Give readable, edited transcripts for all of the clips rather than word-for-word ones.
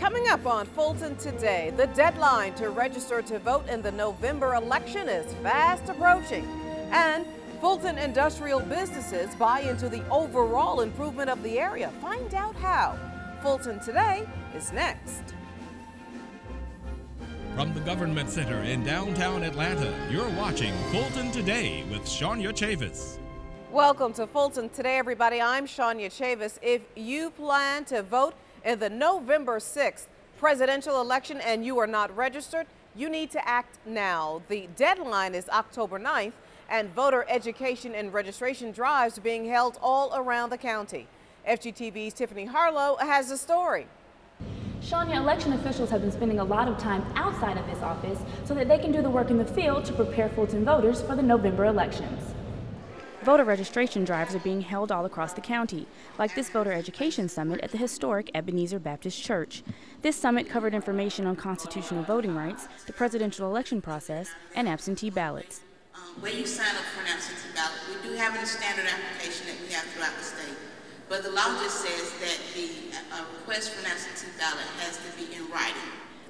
Coming up on Fulton today, the deadline to register to vote in the November election is fast approaching. And Fulton industrial businesses buy into the overall improvement of the area. Find out how. Fulton Today is next. From the Government Center in downtown Atlanta, you're watching Fulton Today with Shania Chavis. Welcome to Fulton Today, everybody. I'm Shania Chavis. If you plan to vote in the November 6th presidential election and you are not registered, you need to act now. The deadline is October 9th, and voter education and registration drives are being held all around the county. FGTV's Tiffany Harlow has the story. Shania, election officials have been spending a lot of time outside of this office so that they can do the work in the field to prepare Fulton voters for the November elections. Voter registration drives are being held all across the county, like this voter education summit at the historic Ebenezer Baptist Church. This summit covered information on constitutional voting rights, the presidential election process, and absentee ballots. When you sign up for an absentee ballot, we do have a standard application that we have throughout the state. But the law just says that the request for an absentee ballot has to be in writing.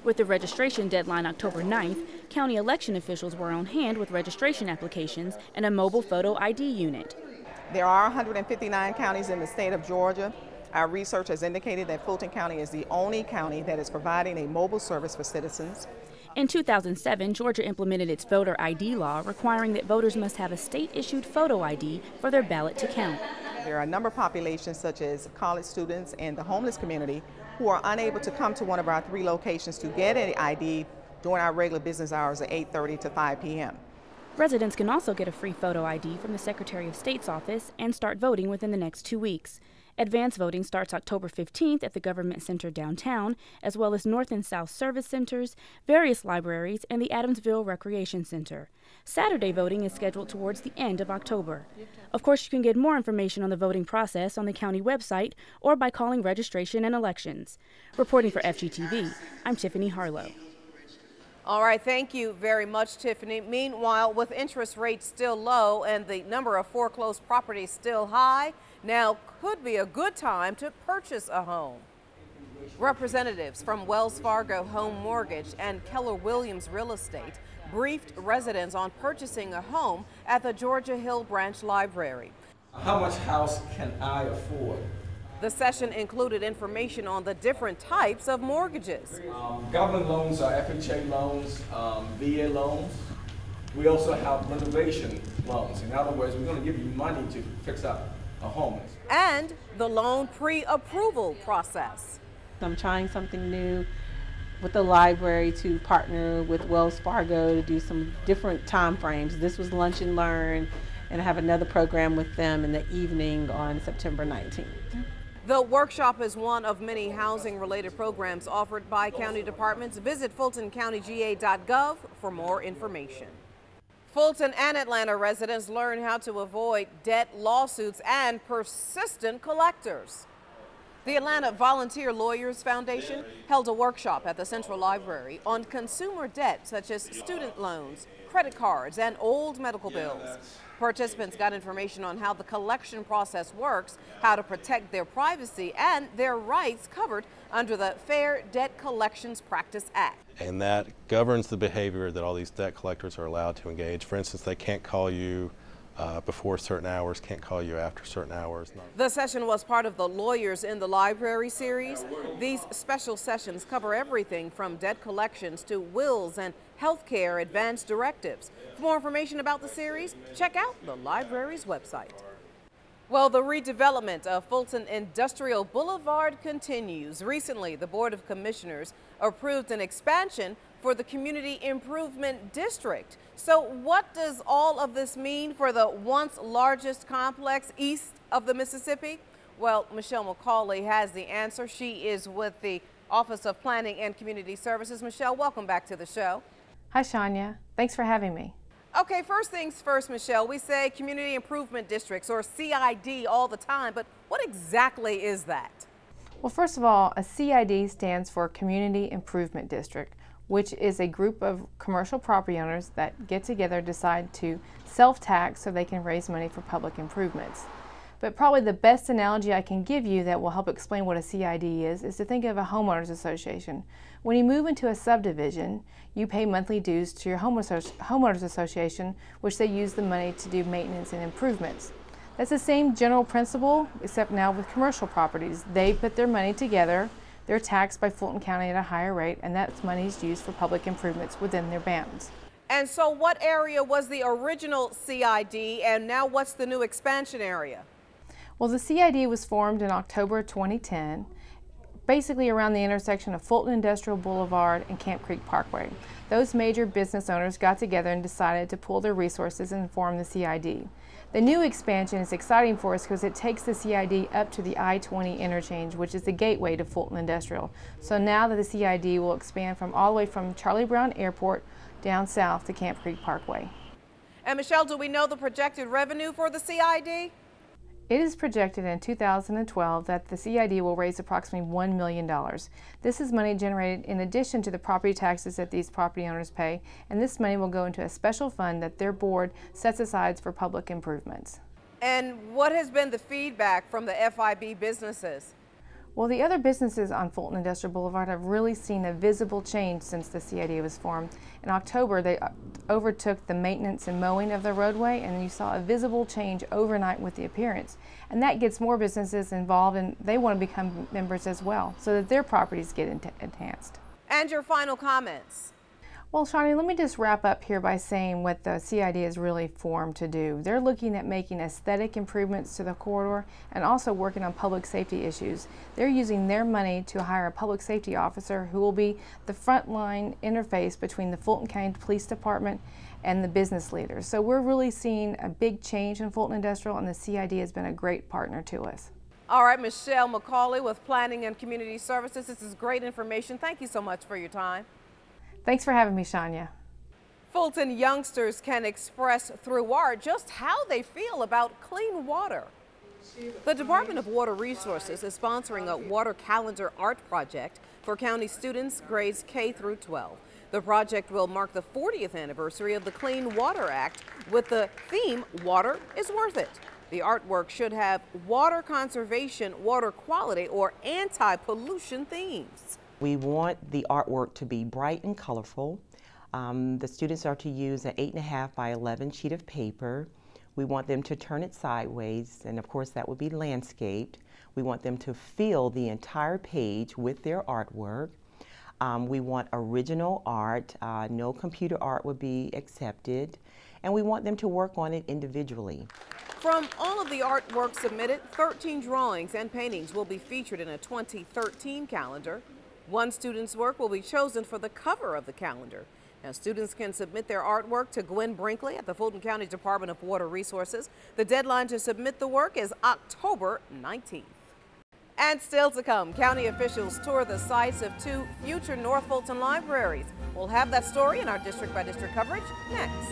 With the registration deadline October 9th, county election officials were on hand with registration applications and a mobile photo ID unit. There are 159 counties in the state of Georgia. Our research has indicated that Fulton County is the only county that is providing a mobile service for citizens. In 2007, Georgia implemented its voter ID law, requiring that voters must have a state-issued photo ID for their ballot to count. There are a number of populations, such as college students and the homeless community, who are unable to come to one of our 3 locations to get an ID during our regular business hours at 8:30 to 5 p.m. Residents can also get a free photo ID from the Secretary of State's office and start voting within the next 2 weeks. Advance voting starts October 15th at the Government Center downtown, as well as North and South Service Centers, various libraries, and the Adamsville Recreation Center. Saturday voting is scheduled towards the end of October. Of course, you can get more information on the voting process on the county website or by calling Registration and Elections. Reporting for FGTV, I'm Tiffany Harlow. All right, thank you very much, Tiffany. Meanwhile, with interest rates still low and the number of foreclosed properties still high, now could be a good time to purchase a home. Representatives from Wells Fargo Home Mortgage and Keller Williams Real Estate briefed residents on purchasing a home at the Georgia Hill Branch Library. How much house can I afford? The session included information on the different types of mortgages. Government loans are FHA loans, VA loans. We also have renovation loans. In other words, we're going to give you money to fix up a home. And the loan pre-approval process. I'm trying something new with the library to partner with Wells Fargo to do some different time frames. This was Lunch and Learn, and I have another program with them in the evening on September 19th. The workshop is one of many housing-related programs offered by county departments. Visit fultoncountyga.gov for more information. Fulton and Atlanta residents learn how to avoid debt, lawsuits, and persistent collectors. The Atlanta Volunteer Lawyers Foundation held a workshop at the Central Library on consumer debt such as student loans, credit cards, and old medical bills. Participants got information on how the collection process works, how to protect their privacy, and their rights covered under the Fair Debt Collections Practice Act. And that governs the behavior that all these debt collectors are allowed to engage. For instance, they can't call you before certain hours, can't call you after certain hours. The session was part of the Lawyers in the Library series. These special sessions cover everything from debt collections to wills and healthcare advance directives. For more information about the series, check out the library's website. Well, the redevelopment of Fulton Industrial Boulevard continues. Recently, the Board of Commissioners approved an expansion for the Community Improvement District. So what does all of this mean for the once largest complex east of the Mississippi? Well, Michelle McCauley has the answer. She is with the Office of Planning and Community Services. Michelle, welcome back to the show. Hi, Shania. Thanks for having me. Okay, first things first, Michelle. We say Community Improvement Districts, or CID, all the time, but what exactly is that? Well, first of all, a CID stands for Community Improvement District, which is a group of commercial property owners that get together, decide to self-tax so they can raise money for public improvements. But probably the best analogy I can give you that will help explain what a CID is to think of a homeowners association. When you move into a subdivision, you pay monthly dues to your homeowners association, which they use the money to do maintenance and improvements. That's the same general principle, except now with commercial properties. They put their money together, they're taxed by Fulton County at a higher rate, and that money is used for public improvements within their bounds. And so what area was the original CID, and now what's the new expansion area? Well, the CID was formed in October 2010, basically around the intersection of Fulton Industrial Boulevard and Camp Creek Parkway. Those major business owners got together and decided to pool their resources and form the CID. The new expansion is exciting for us because it takes the CID up to the I-20 interchange, which is the gateway to Fulton Industrial. So now that the CID will expand from all the way from Charlie Brown Airport down south to Camp Creek Parkway. And Michelle, do we know the projected revenue for the CID? It is projected in 2012 that the CID will raise approximately $1 million. This is money generated in addition to the property taxes that these property owners pay, and this money will go into a special fund that their board sets aside for public improvements. And what has been the feedback from the FIB businesses? Well, the other businesses on Fulton Industrial Boulevard have really seen a visible change since the CID was formed. In October, they overtook the maintenance and mowing of the roadway, and you saw a visible change overnight with the appearance. And that gets more businesses involved, and they want to become members as well, so that their properties get enhanced. And your final comments? Well, Shawnee, let me just wrap up here by saying what the CID is really formed to do. They're looking at making aesthetic improvements to the corridor and also working on public safety issues. They're using their money to hire a public safety officer who will be the frontline interface between the Fulton County Police Department and the business leaders. So we're really seeing a big change in Fulton Industrial, and the CID has been a great partner to us. All right, Michelle McCauley with Planning and Community Services. This is great information. Thank you so much for your time. Thanks for having me, Shania. Fulton youngsters can express through art just how they feel about clean water. The Department of Water Resources is sponsoring a water calendar art project for county students grades K through 12. The project will mark the 40th anniversary of the Clean Water Act with the theme, Water is Worth It. The artwork should have water conservation, water quality, or anti-pollution themes. We want the artwork to be bright and colorful. The students are to use an 8.5 by 11 sheet of paper. We want them to turn it sideways, and of course that would be landscaped. We want them to fill the entire page with their artwork. We want original art. No computer art would be accepted. And we want them to work on it individually. From all of the artwork submitted, 13 drawings and paintings will be featured in a 2013 calendar. One student's work will be chosen for the cover of the calendar. Now, students can submit their artwork to Gwen Brinkley at the Fulton County Department of Water Resources. The deadline to submit the work is October 19th. And still to come, county officials tour the sites of 2 future North Fulton libraries. We'll have that story in our district-by-district coverage next.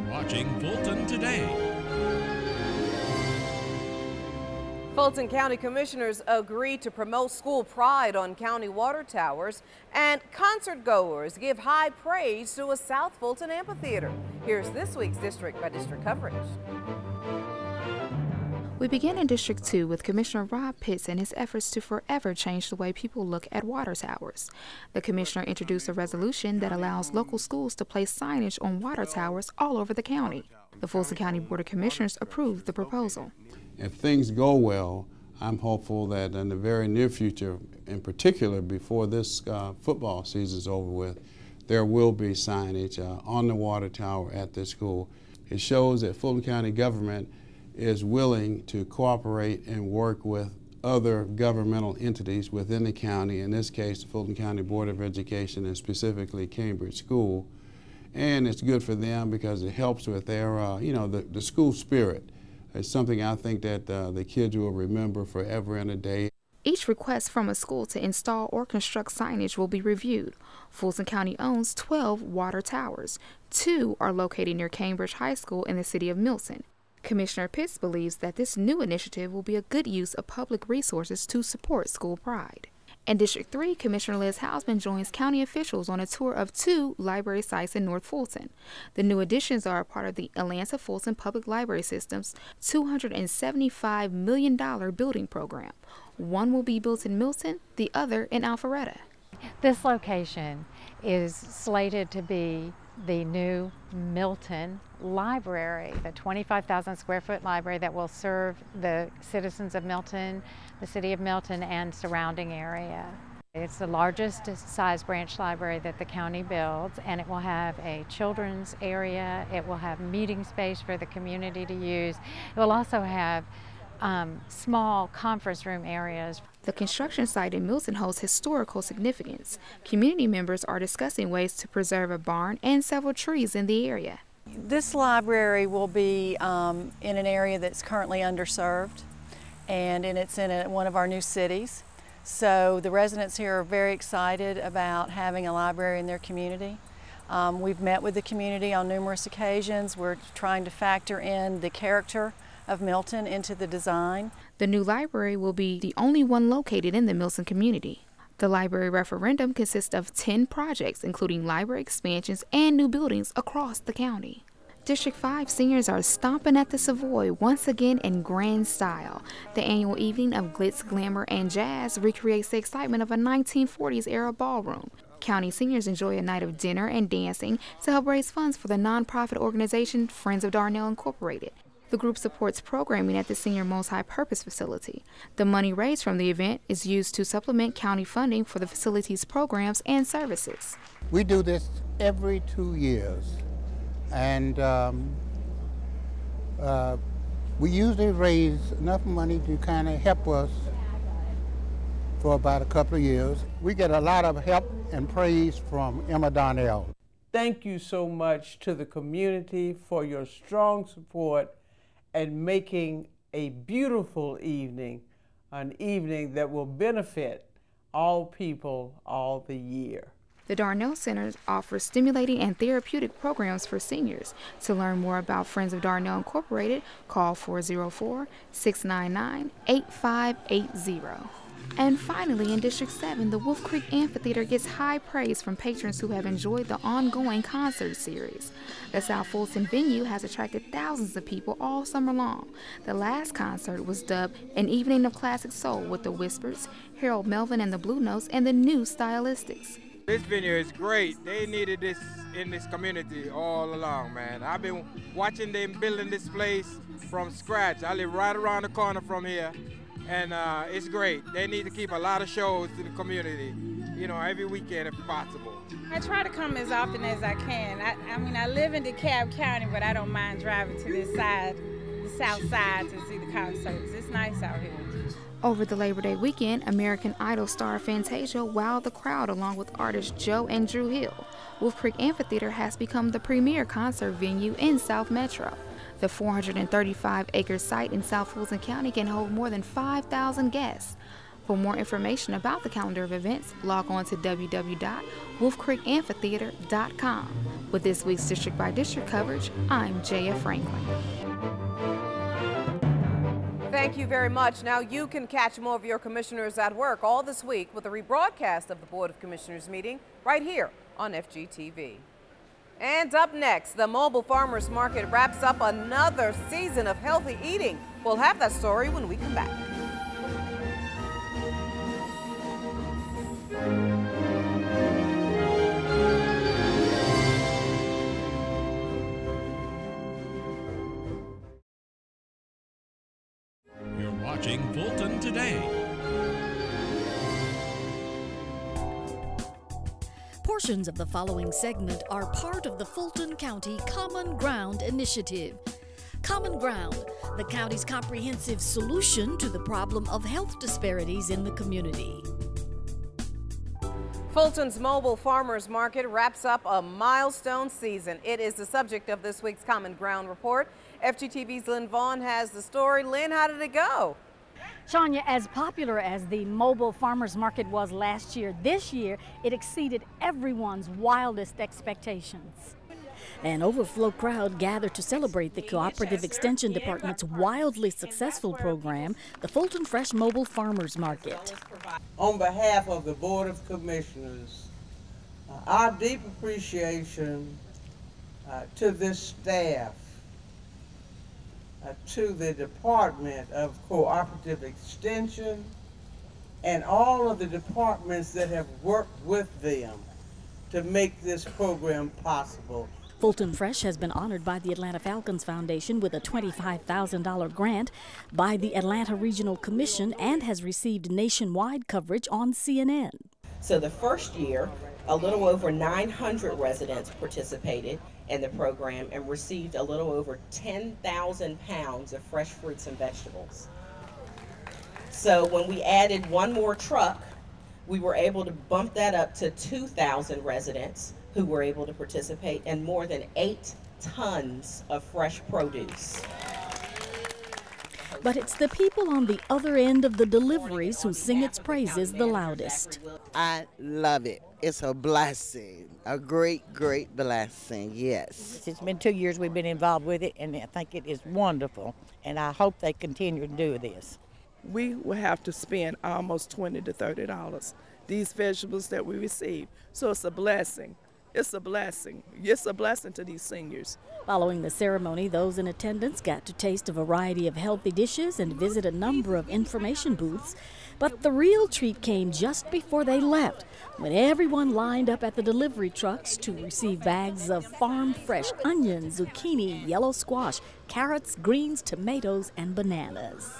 Watching Fulton Today. Fulton County Commissioners agreed to promote school pride on county water towers, and concert goers give high praise to a South Fulton amphitheater. Here's this week's district-by-district coverage. We begin in District 2 with Commissioner Rob Pitts and his efforts to forever change the way people look at water towers. The commissioner introduced a resolution that allows local schools to place signage on water towers all over the county. The Fulton County Board of Commissioners approved the proposal. If things go well, I'm hopeful that in the very near future, in particular before this football season is over with, there will be signage on the water tower at this school. It shows that Fulton County government is willing to cooperate and work with other governmental entities within the county, in this case the Fulton County Board of Education and specifically Cambridge School. And it's good for them because it helps with their, the school spirit. It's something I think that the kids will remember forever and a day. Each request from a school to install or construct signage will be reviewed. Fulton County owns 12 water towers. 2 are located near Cambridge High School in the city of Milton. Commissioner Pitts believes that this new initiative will be a good use of public resources to support school pride. In District 3, Commissioner Liz Hausman joins county officials on a tour of 2 library sites in North Fulton. The new additions are a part of the Atlanta Fulton Public Library System's $275 million building program. One will be built in Milton, the other in Alpharetta. This location is slated to be the new Milton Library, the 25,000 square foot library that will serve the citizens of Milton, the city of Milton, and surrounding area. It's the largest size branch library that the county builds, and it will have a children's area. It will have meeting space for the community to use. It will also have small conference room areas. The construction site in Milton holds historical significance. Community members are discussing ways to preserve a barn and several trees in the area. This library will be in an area that's currently underserved, and it's in one of our new cities. So the residents here are very excited about having a library in their community. We've met with the community on numerous occasions. We're trying to factor in the character of Milton into the design. The new library will be the only one located in the Milton community. The library referendum consists of 10 projects, including library expansions and new buildings across the county. District 5 seniors are stomping at the Savoy once again in grand style. The annual evening of glitz, glamour, and jazz recreates the excitement of a 1940s era ballroom. County seniors enjoy a night of dinner and dancing to help raise funds for the nonprofit organization Friends of Darnell Incorporated. The group supports programming at the senior multi-purpose facility. The money raised from the event is used to supplement county funding for the facility's programs and services. We do this every 2 years, and we usually raise enough money to kind of help us for about a couple of years. We get a lot of help and praise from Emma Darnell. Thank you so much to the community for your strong support and making a beautiful evening, an evening that will benefit all people all the year. The Darnell Center offers stimulating and therapeutic programs for seniors. To learn more about Friends of Darnell Incorporated, call 404-699-8580. And finally, in District 7, the Wolf Creek Amphitheater gets high praise from patrons who have enjoyed the ongoing concert series. The South Fulton venue has attracted thousands of people all summer long. The last concert was dubbed An Evening of Classic Soul with the Whispers, Harold Melvin and the Blue Notes, and the New Stylistics. This venue is great. They needed this in this community all along, man. I've been watching them building this place from scratch. I live right around the corner from here. And it's great. They need to keep a lot of shows to the community, you know, every weekend if possible. I try to come as often as I can. I mean, I live in DeKalb County, but I don't mind driving to this side, the south side, to see the concerts. It's nice out here. Over the Labor Day weekend, American Idol star Fantasia wowed the crowd along with artists Joe and Drew Hill. Wolf Creek Amphitheater has become the premier concert venue in South Metro. The 435-acre site in South Fulton County can hold more than 5,000 guests. For more information about the calendar of events, log on to www.wolfcreekamphitheater.com. With this week's District by District coverage, I'm J.F. Franklin. Thank you very much. Now you can catch more of your commissioners at work all this week with a rebroadcast of the Board of Commissioners meeting right here on FGTV. And up next, the Mobile Farmers Market wraps up another season of healthy eating. We'll have that story when we come back. You're watching Fulton Today. Portions of the following segment are part of the Fulton County Common Ground Initiative. Common Ground, the county's comprehensive solution to the problem of health disparities in the community. Fulton's Mobile Farmers Market wraps up a milestone season. It is the subject of this week's Common Ground report. FGTV's Lynn Vaughn has the story. Lynn, how did it go? Shania, as popular as the Mobile Farmers Market was last year, this year it exceeded everyone's wildest expectations. An overflow crowd gathered to celebrate the Cooperative Extension Department's wildly successful program, the Fulton Fresh Mobile Farmers Market. On behalf of the Board of Commissioners, our deep appreciation to this staff, to the Department of Cooperative Extension, and all of the departments that have worked with them to make this program possible. Fulton Fresh has been honored by the Atlanta Falcons Foundation with a $25,000 grant by the Atlanta Regional Commission and has received nationwide coverage on CNN. So the first year, a little over 900 residents participated in the program and received a little over 10,000 pounds of fresh fruits and vegetables. So when we added one more truck, we were able to bump that up to 2,000 residents who were able to participate and more than 8 tons of fresh produce. But it's the people on the other end of the deliveries who sing its praises the loudest. I love it. It's a blessing, a great, great blessing, yes. It's been 2 years we've been involved with it, and I think it is wonderful, and I hope they continue to do this. We will have to spend almost $20 to $30 these vegetables that we receive. So it's a blessing. It's a blessing. It's a blessing to these seniors. Following the ceremony, those in attendance got to taste a variety of healthy dishes and visit a number of information booths. But the real treat came just before they left, when everyone lined up at the delivery trucks to receive bags of farm-fresh onions, zucchini, yellow squash, carrots, greens, tomatoes, and bananas.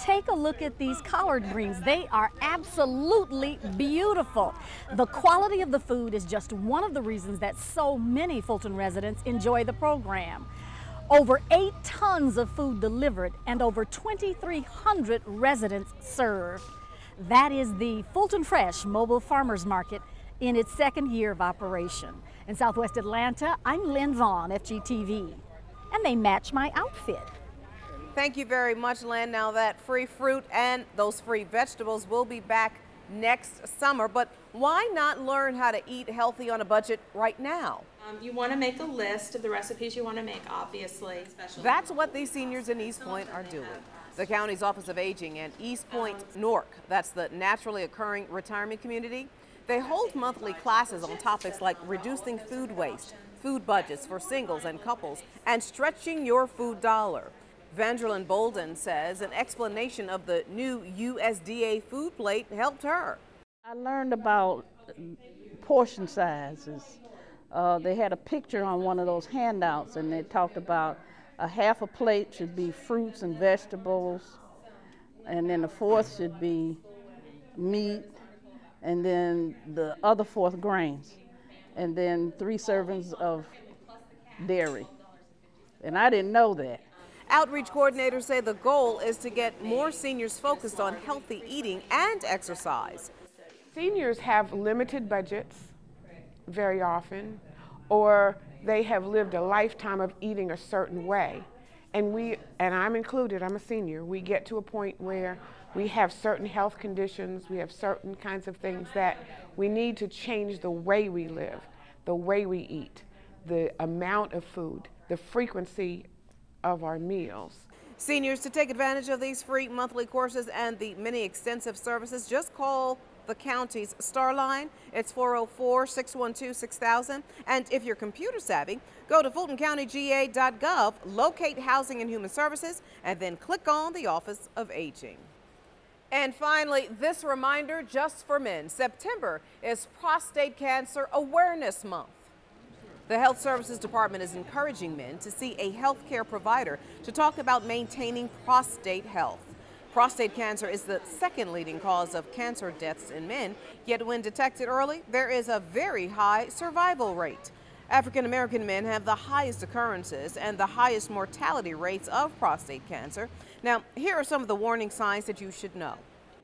Take a look at these collard greens. They are absolutely beautiful. The quality of the food is just one of the reasons that so many Fulton residents enjoy the program. Over 8 tons of food delivered and over 2,300 residents served. That is the Fulton Fresh Mobile Farmers Market in its second year of operation. In Southwest Atlanta, I'm Lynn Vaughn, FGTV, and they match my outfit. Thank you very much, Lynn. Now that free fruit and those free vegetables will be back next summer, but why not learn how to eat healthy on a budget right now? You want to make a list of the recipes you want to make, obviously. That's what these seniors in East Point are doing. The county's Office of Aging and East Point NORC, that's the Naturally Occurring Retirement Community, they hold monthly classes on topics like reducing food waste, food budgets for singles and couples, and stretching your food dollar. Vanderlyn Bolden says an explanation of the new USDA food plate helped her. I learned about portion sizes. They had a picture on one of those handouts, and they talked about a half a plate should be fruits and vegetables, and then the fourth should be meat, and then the other fourth grains, and then 3 servings of dairy. And I didn't know that. Outreach coordinators say the goal is to get more seniors focused on healthy eating and exercise. Seniors have limited budgets very often, or they have lived a lifetime of eating a certain way. And I'm included, I'm a senior, we get to a point where we have certain health conditions, we have certain kinds of things that we need to change the way we live, the way we eat, the amount of food, the frequency of our meals. Seniors, to take advantage of these free monthly courses and the many extensive services, just call the county's Star Line. It's 404-612-6000. And if you're computer savvy, go to fultoncountyga.gov, locate Housing and Human Services, and then click on the Office of Aging. And finally, this reminder just for men. September is Prostate Cancer Awareness Month. The Health Services Department is encouraging men to see a health care provider to talk about maintaining prostate health. Prostate cancer is the second leading cause of cancer deaths in men, yet when detected early, there is a very high survival rate. African American men have the highest occurrences and the highest mortality rates of prostate cancer. Now, here are some of the warning signs that you should know.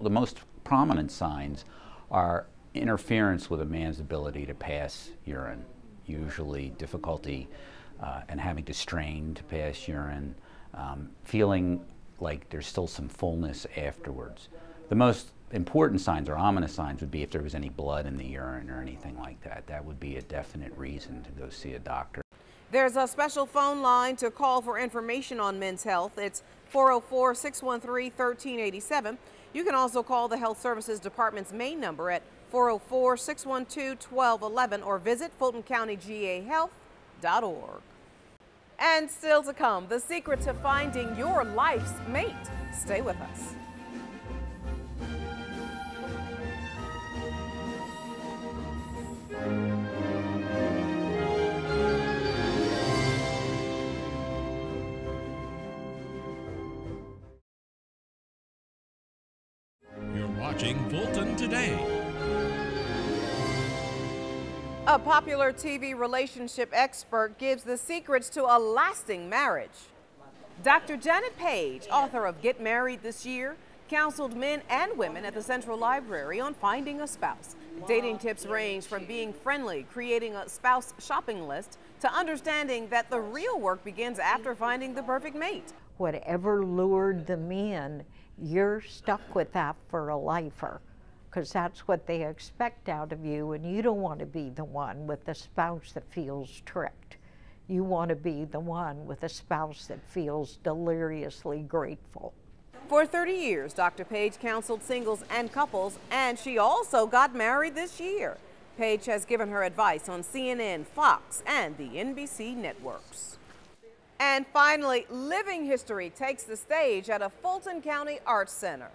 The most prominent signs are interference with a man's ability to pass urine, usually difficulty and having to strain to pass urine, feeling like there's still some fullness afterwards. The most important signs or ominous signs would be if there was any blood in the urine or anything like that. That would be a definite reason to go see a doctor. There's a special phone line to call for information on men's health. It's 404-613-1387. You can also call the Health Services Department's main number at 404-612-1211 or visit FultonCountyGAHealth.org. And still to come, the secret to finding your life's mate. Stay with us. You're watching Fulton Today. A popular TV relationship expert gives the secrets to a lasting marriage. Dr. Janet Page, author of Get Married This Year, counseled men and women at the Central Library on finding a spouse. Dating tips range from being friendly, creating a spouse shopping list, to understanding that the real work begins after finding the perfect mate. Whatever lured them in, you're stuck with that for a lifer, because that's what they expect out of you, and you don't want to be the one with a spouse that feels tricked. You want to be the one with a spouse that feels deliriously grateful. For 30 years, Dr. Page counseled singles and couples, and she also got married this year. Page has given her advice on CNN, Fox, and the NBC networks. And finally, living history takes the stage at a Fulton County Arts Center.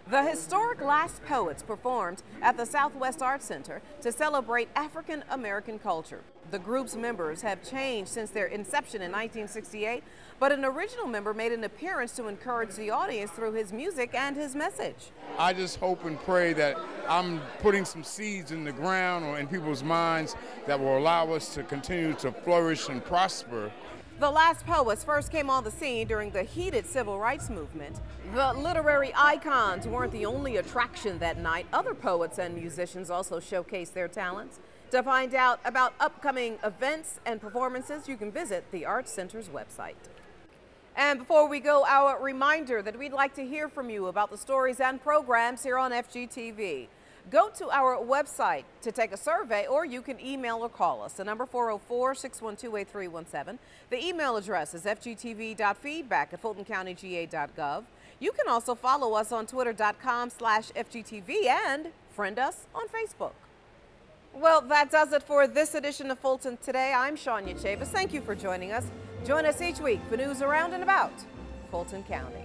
The historic Last Poets performed at the Southwest Arts Center to celebrate African American culture. The group's members have changed since their inception in 1968, but an original member made an appearance to encourage the audience through his music and his message. I just hope and pray that I'm putting some seeds in the ground or in people's minds that will allow us to continue to flourish and prosper. The Last Poets first came on the scene during the heated civil rights movement. The literary icons weren't the only attraction that night. Other poets and musicians also showcased their talents. To find out about upcoming events and performances, you can visit the Arts Center's website. And before we go, our reminder that we'd like to hear from you about the stories and programs here on FGTV. Go to our website to take a survey, or you can email or call us. The number 404-612-8317. The email address is fgtv.feedback@fultoncountyga.gov. You can also follow us on twitter.com/FGTV and friend us on Facebook. Well, that does it for this edition of Fulton Today. I'm Sonia Chavis. Thank you for joining us. Join us each week for news around and about Fulton County.